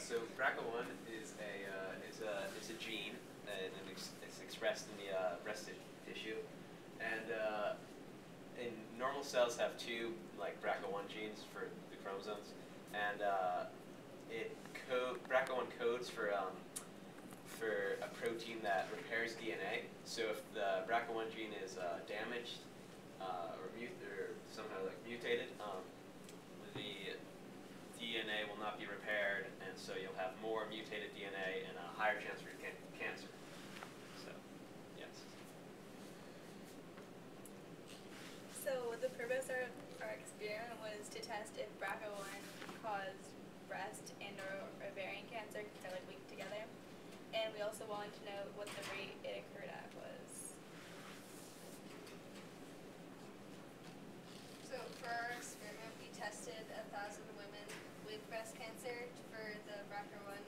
So BRCA1 is a gene, and it's expressed in the breast tissue, and normal cells have two BRCA1 genes for the chromosomes, and BRCA1 codes for a protein that repairs DNA. So if the BRCA1 gene is damaged or somehow mutated, the DNA will not be repaired, and so you'll have more mutated DNA and a higher chance for cancer. So, yes. So the purpose of our experiment was to test if BRCA1 caused breast and or ovarian cancer linked together, and we also wanted to know what the rate it occurred at was. So for our experiment, we tested 1,000 women with breast cancer for the BRCA1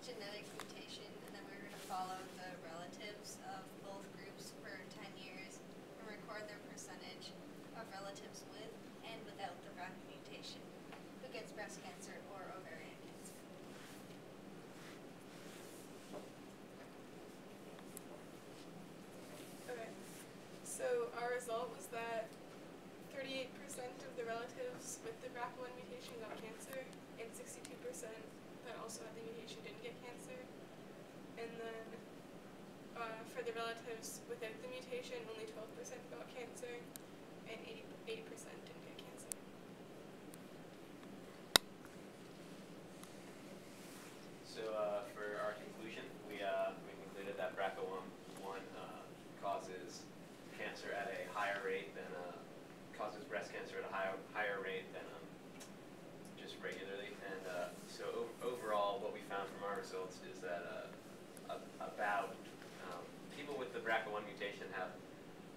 genetic mutation, and then we were going to follow the relatives of both groups for 10 years and record their percentage of relatives with and without the BRCA mutation who gets breast cancer or ovarian cancer. Okay, so our result was that 38% of the relatives with the BRCA1 mutation got cancer, and 62% that also had the mutation didn't get cancer. And then for the relatives without the mutation, only 12% got cancer, and 80% didn't get cancer. So for our conclusion, we concluded that BRCA1 causes cancer at a higher rate than causes breast cancer at a higher rate than just regularly. And so overall, what we found from our results is that about people with the BRCA1 mutation have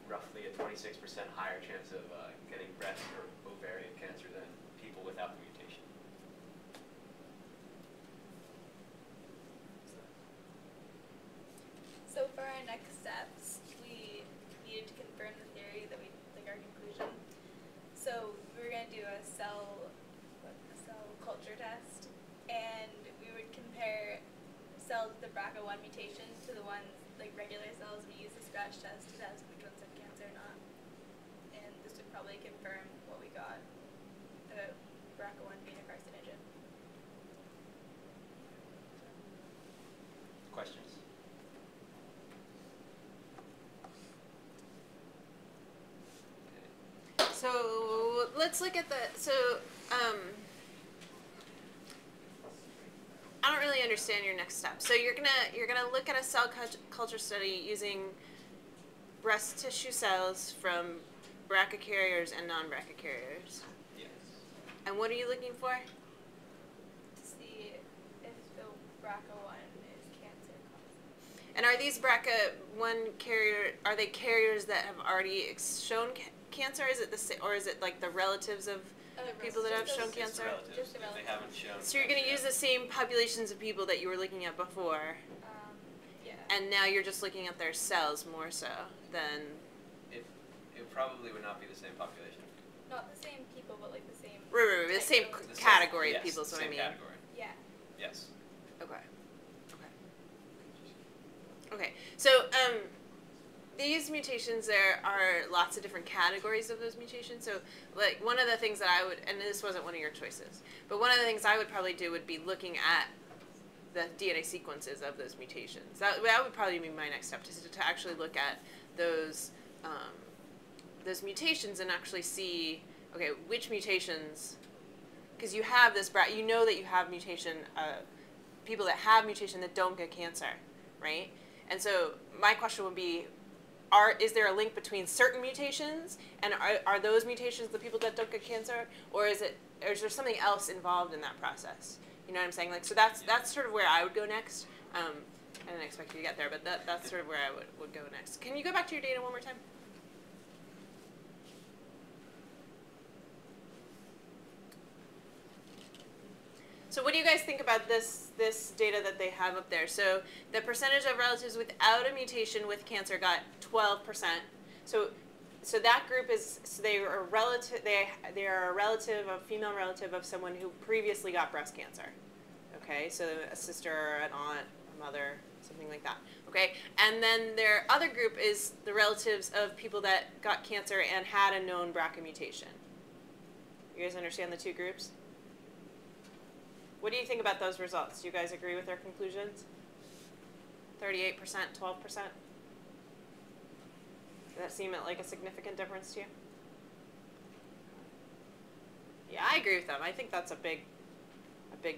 roughly a 26% higher chance of getting breast or ovarian cancer than people without the mutation. So for our next steps, we needed to confirm the theory that our conclusion. So we were going to do a cell culture test, and we would compare cells with the BRCA1 mutation to the ones, regular cells. We use the scratch test to test which ones have cancer or not. And this would probably confirm what we got about BRCA1 being a carcinogen. Questions? So let's look at I don't really understand your next step. So you're gonna look at a cell culture study using breast tissue cells from BRCA carriers and non-BRCA carriers. Yes. And what are you looking for? To see if the BRCA1 is cancer causing. And are these BRCA1 are they carriers that have already shown cancer? Is it or is it the relatives of people that have shown cancer? Just the relatives. They haven't shown. So you're going to use the same populations of people that you were looking at before, Yeah. and now you're just looking at their cells more so than. It probably would not be the same population. Not the same people, but the same. Right, the same The category of yes, people. Is what I same mean. category. Yeah. Yes. Okay. So these mutations, there are lots of different categories of those mutations. So one of the things that I would, and this wasn't one of your choices, but one of the things I would probably do would be looking at the DNA sequences of those mutations. That would probably be my next step, to actually look at those mutations and actually see, okay, which mutations, because you have this, you know that you have mutation, people that have mutation that don't get cancer, right? And so my question would be, is there a link between certain mutations, and are those mutations the people that don't get cancer, or is there something else involved in that process? You know what I'm saying? So that's sort of where I would go next. I didn't expect you to get there, but that's sort of where I would go next. Can you go back to your data one more time? So what do you guys think about this data that they have up there? So the percentage of relatives without a mutation with cancer got 12%. So that group they are a relative. They are a relative, a female relative of someone who previously got breast cancer, Okay, so a sister, an aunt, a mother, something like that. Okay, and then their other group is the relatives of people that got cancer and had a known BRCA mutation. You guys understand the two groups? What do you think about those results? Do you guys agree with their conclusions? 38%, 12%? Does that seem like a significant difference to you? Yeah, I agree with them. I think that's a big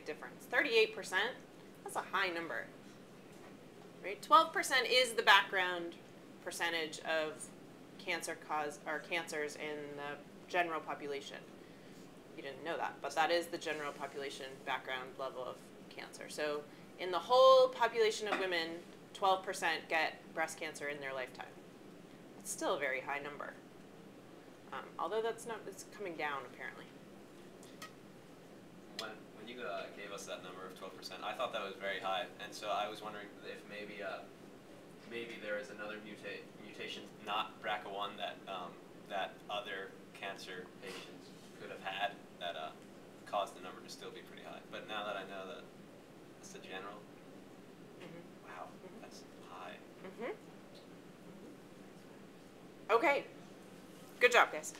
difference. 38%, that's a high number. Right? 12% is the background percentage of cancers in the general population. You didn't know that, but that is the general population background level of cancer. So in the whole population of women, 12% get breast cancer in their lifetime. It's still a very high number. Although it's coming down apparently. When you gave us that number of 12%, I thought that was very high, and so I was wondering if maybe there is another mutation, not BRCA1, that other cancer patients could have had that caused the number to still be pretty high. But now that I know that it's the general, wow, that's high. Okay, good job, guys.